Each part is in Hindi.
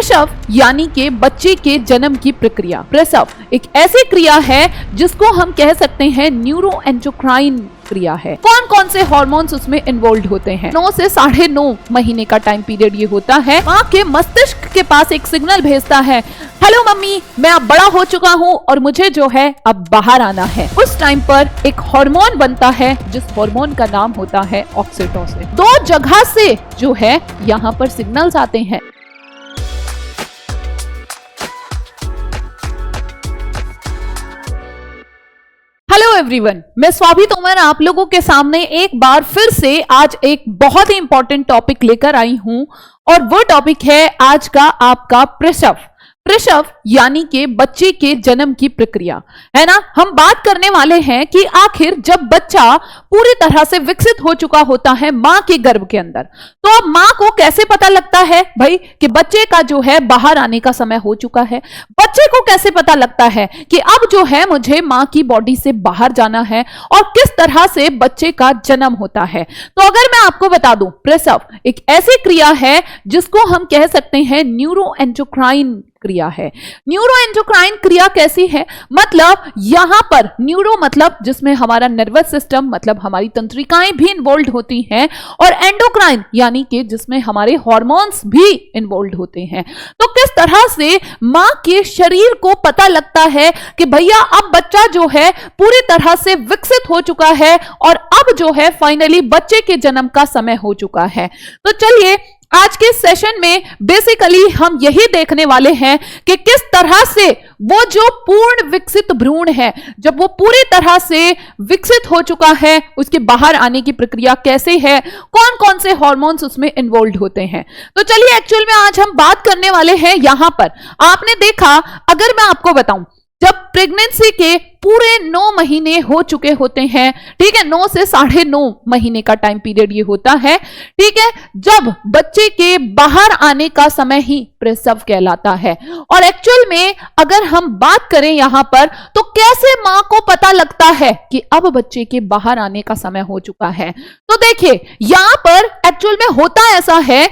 प्रसव यानी कि बच्चे के जन्म की प्रक्रिया। प्रसव एक ऐसी क्रिया है जिसको हम कह सकते हैं न्यूरोएंडोक्राइन क्रिया है। कौन कौन से हार्मोन्स उसमें इन्वॉल्व होते हैं? 9 से 9.5 महीने का टाइम पीरियड ये होता है। माँ के मस्तिष्क के पास एक सिग्नल भेजता है, हेलो मम्मी, मैं अब बड़ा हो चुका हूँ और मुझे जो है अब बाहर आना है। उस टाइम पर एक हार्मोन बनता है जिस हार्मोन का नाम होता है ऑक्सीटोसिन। 2 जगह से जो है यहाँ पर सिग्नल्स आते हैं। हेलो एवरीवन, मैं स्वाति तोमर आप लोगों के सामने एक बार फिर से आज एक बहुत ही इंपॉर्टेंट टॉपिक लेकर आई हूं और वो टॉपिक है आज का आपका प्रसव। प्रसव यानी कि बच्चे के जन्म की प्रक्रिया है ना। हम बात करने वाले हैं कि आखिर जब बच्चा पूरी तरह से विकसित हो चुका होता है मां के गर्भ के अंदर, तो अब मां को कैसे पता लगता है भाई कि बच्चे का जो है बाहर आने का समय हो चुका है? बच्चे को कैसे पता लगता है कि अब जो है मुझे मां की बॉडी से बाहर जाना है और किस तरह से बच्चे का जन्म होता है? तो अगर मैं आपको बता दूं, प्रसव एक ऐसी क्रिया है जिसको हम कह सकते हैं न्यूरोएंडोक्राइन क्रिया है। न्यूरोएंडोक्राइन क्रिया कैसी है? मतलब यहां पर न्यूरो मतलब जिसमें हमारा नर्वस सिस्टम मतलब हमारी तंत्रिकाएं भी इन्वॉल्व होती हैं और एंडोक्राइन यानी कि जिसमें हमारे हार्मोन्स भी इन्वॉल्व होते हैं। तो किस तरह से मां के शरीर को पता लगता है कि भैया अब बच्चा जो है पूरी तरह से विकसित हो चुका है और अब जो है फाइनली बच्चे के जन्म का समय हो चुका है। तो चलिए आज के सेशन में बेसिकली हम यही देखने वाले हैं कि किस तरह से वो जो पूर्ण विकसित भ्रूण है, जब वो पूरी तरह से विकसित हो चुका है, उसके बाहर आने की प्रक्रिया कैसे है, कौन कौन से हार्मोन्स उसमें इन्वॉल्व होते हैं। तो चलिए एक्चुअल में आज हम बात करने वाले हैं यहां पर। आपने देखा, अगर मैं आपको बताऊं, जब प्रेगनेंसी के पूरे 9 महीने हो चुके होते हैं, ठीक है, 9 से 9.5 महीने का टाइम पीरियड ये होता है, ठीक है, जब बच्चे के बाहर आने का समय ही प्रसव कहलाता है। और एक्चुअल में अगर हम बात करें यहां पर, तो कैसे मां को पता लगता है कि अब बच्चे के बाहर आने का समय हो चुका है? तो देखिए यहां पर एक्चुअल में होता ऐसा है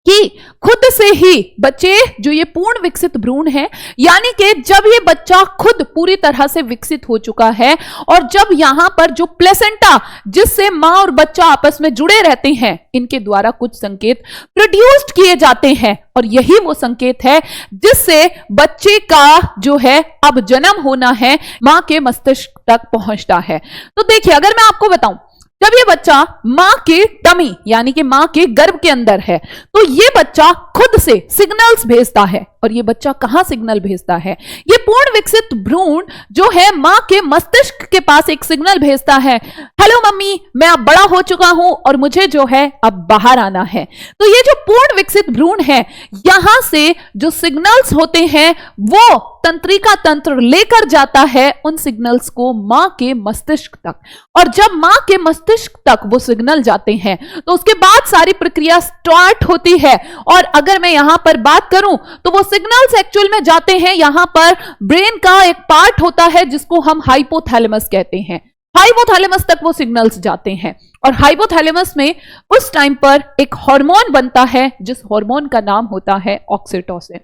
कि खुद से ही बच्चे जो ये पूर्ण विकसित भ्रूण है, यानी कि जब ये बच्चा खुद पूरी तरह से विकसित हो चुका है और जब यहां पर जो प्लेसेंटा जिससे मां और बच्चा आपस में जुड़े रहते हैं, इनके द्वारा कुछ संकेत प्रोड्यूस्ड किए जाते हैं और यही वो संकेत है जिससे बच्चे का जो है अब जन्म होना है मां के मस्तिष्क तक पहुंचता है। तो देखिए अगर मैं आपको बताऊं, जब ये बच्चा मां के टमी यानी कि मां के गर्भ के अंदर है, तो ये बच्चा खुद से सिग्नल्स भेजता है। और ये बच्चा कहां सिग्नल भेजता है? ये पूर्ण विकसित भ्रूण जो है मां के मस्तिष्क के पास एक सिग्नल भेजता है, हेलो मम्मी, मैं अब बड़ा हो चुका हूं और मुझे जो है अब बाहर आना है। तो ये जो पूर्ण विकसित भ्रूण है, यहां से जो सिग्नल्स होते हैं वो तंत्रिका तंत्र लेकर जाता है उन सिग्नल्स को मां के मस्तिष्क तक। और जब मां के मस्तिष्क तक वो सिग्नल जाते हैं तो उसके बाद सारी प्रक्रिया स्टार्ट होती है। और अगर मैं यहां पर बात करूं तो वो सिग्नल्स एक्चुअल में जाते हैं, यहां पर ब्रेन का एक पार्ट होता है जिसको हम हाइपोथैलेमस कहते हैं। हाइपोथैलेमस तक वो सिग्नल्स जाते हैं और हाइपोथैलेमस में उस टाइम पर एक हार्मोन बनता है जिस हार्मोन का नाम होता है ऑक्सीटोसिन।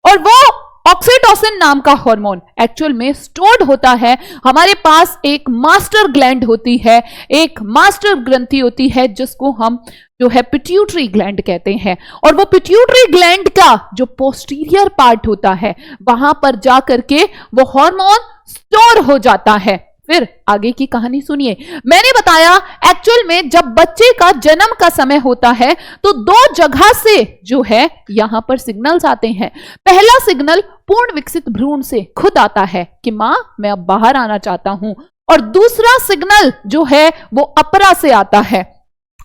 और वो ऑक्सीटोसिन नाम का हार्मोन एक्चुअल में स्टोर्ड होता है, हमारे पास एक मास्टर ग्लैंड होती है, एक मास्टर ग्रंथि होती है जिसको हम जो है पिट्यूटरी ग्लैंड कहते हैं। और वो पिट्यूटरी ग्लैंड का जो पोस्टीरियर पार्ट होता है, वहां पर जाकर के वो हार्मोन स्टोर हो जाता है। फिर आगे की कहानी सुनिए। मैंने बताया एक्चुअल में जब बच्चे का जन्म का समय होता है तो 2 जगह से जो है यहां पर सिग्नल्स आते हैं। पहला सिग्नल पूर्ण विकसित भ्रूण से खुद आता है कि मां, मैं अब बाहर आना चाहता हूं। और दूसरा सिग्नल जो है वो अपरा से आता है।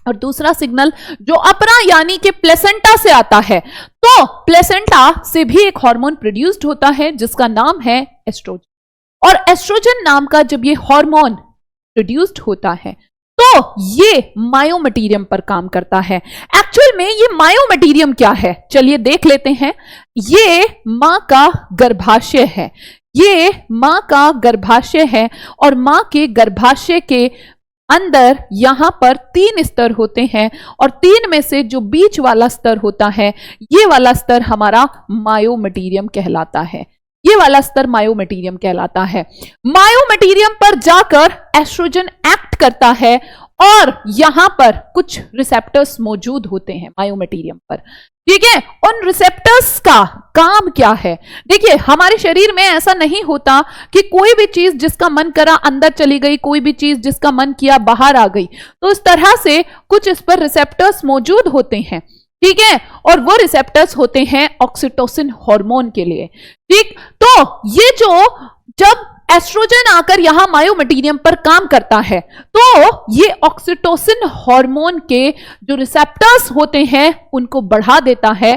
और दूसरा सिग्नल जो अपरा यानी कि प्लेसेंटा से आता है। तो प्लेसेंटा से भी एक हार्मोन प्रोड्यूस्ड होता है जिसका नाम है एस्ट्रोजन। और एस्ट्रोजन नाम का जब ये हार्मोन प्रोड्यूस्ड होता है तो ये मायोमेटीरियम पर काम करता है। एक्चुअल में ये मायोमेटीरियम क्या है, चलिए देख लेते हैं। ये मां का गर्भाशय है, ये मां का गर्भाशय है और मां के गर्भाशय के अंदर यहां पर 3 स्तर होते हैं और 3 में से जो बीच वाला स्तर होता है, ये वाला स्तर हमारा मायोमेटीरियम कहलाता है। ये वाला स्तर मायोमेटीरियम कहलाता है। मायोमेटीरियम पर जाकर एस्ट्रोजन एक्ट करता है और यहां पर कुछ रिसेप्टर्स मौजूद होते हैं मायोमेटीरियम पर। ठीक है, उन रिसेप्टर्स का काम क्या है? देखिए, हमारे शरीर में ऐसा नहीं होता कि कोई भी चीज जिसका मन करा अंदर चली गई, कोई भी चीज जिसका मन किया बाहर आ गई। तो इस तरह से कुछ इस पर रिसेप्टर्स मौजूद होते हैं। ठीक है, और वो रिसेप्टर्स होते हैं ऑक्सीटोसिन हार्मोन के लिए। ठीक, तो ये जब एस्ट्रोजन आकर यहां मायोमेटीरियम पर काम करता है तो ये ऑक्सीटोसिन हार्मोन के जो रिसेप्टर्स होते हैं उनको बढ़ा देता है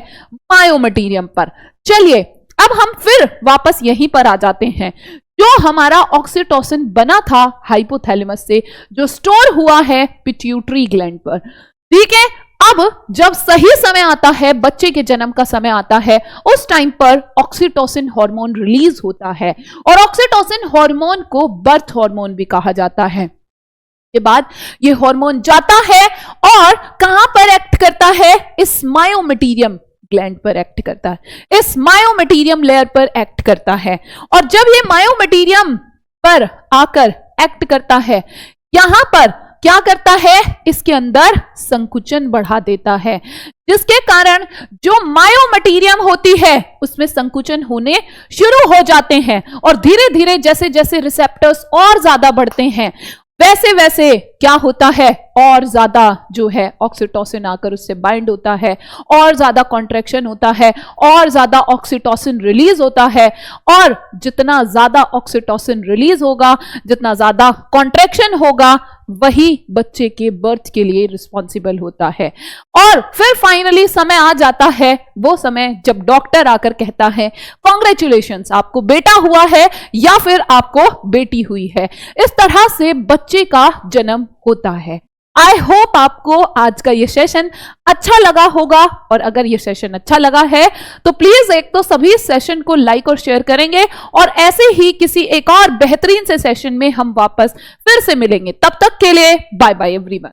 मायोमेटीरियम पर। चलिए, अब हम फिर वापस यहीं पर आ जाते हैं। जो हमारा ऑक्सीटोसिन बना था हाइपोथैलेमस से, जो स्टोर हुआ है पिट्यूटरी ग्लैंड पर। ठीक है, अब जब सही समय आता है, बच्चे के जन्म का समय आता है, उस टाइम पर ऑक्सीटोसिन हार्मोन रिलीज होता है और ऑक्सीटोसिन हार्मोन को बर्थ हार्मोन भी कहा जाता है। के बाद ये हार्मोन जाता है और कहां पर एक्ट करता है? इस मायोमेटीरियम ग्लैंड पर एक्ट करता है, इस मायोमेटीरियम लेयर पर एक्ट करता है। और जब ये मायोमेटीरियम पर आकर एक्ट करता है, यहां पर क्या करता है? इसके अंदर संकुचन बढ़ा देता है, जिसके कारण जो मायोमेटीरियम होती है उसमें संकुचन होने शुरू हो जाते हैं और धीरे धीरे जैसे जैसे रिसेप्टर्स और ज्यादा बढ़ते हैं वैसे वैसे क्या होता है, और ज्यादा जो है ऑक्सीटोसिन आकर उससे बाइंड होता है, और ज्यादा कॉन्ट्रैक्शन होता है, और ज्यादा ऑक्सीटोसिन रिलीज होता है। और जितना ज्यादा ऑक्सीटोसिन रिलीज होगा, जितना ज्यादा कॉन्ट्रैक्शन होगा, वही बच्चे के बर्थ के लिए रिस्पॉन्सिबल होता है। और फिर फाइनली समय आ जाता है, वो समय जब डॉक्टर आकर कहता है कॉन्ग्रेचुलेशंस, आपको बेटा हुआ है या फिर आपको बेटी हुई है। इस तरह से बच्चे का जन्म होता है। आई होप आपको आज का ये सेशन अच्छा लगा होगा, और अगर ये सेशन अच्छा लगा है तो प्लीज एक तो सभी सेशन को लाइक और शेयर करेंगे, और ऐसे ही किसी एक और बेहतरीन से सेशन में हम वापस फिर से मिलेंगे। तब तक के लिए बाय बाय एवरीवन।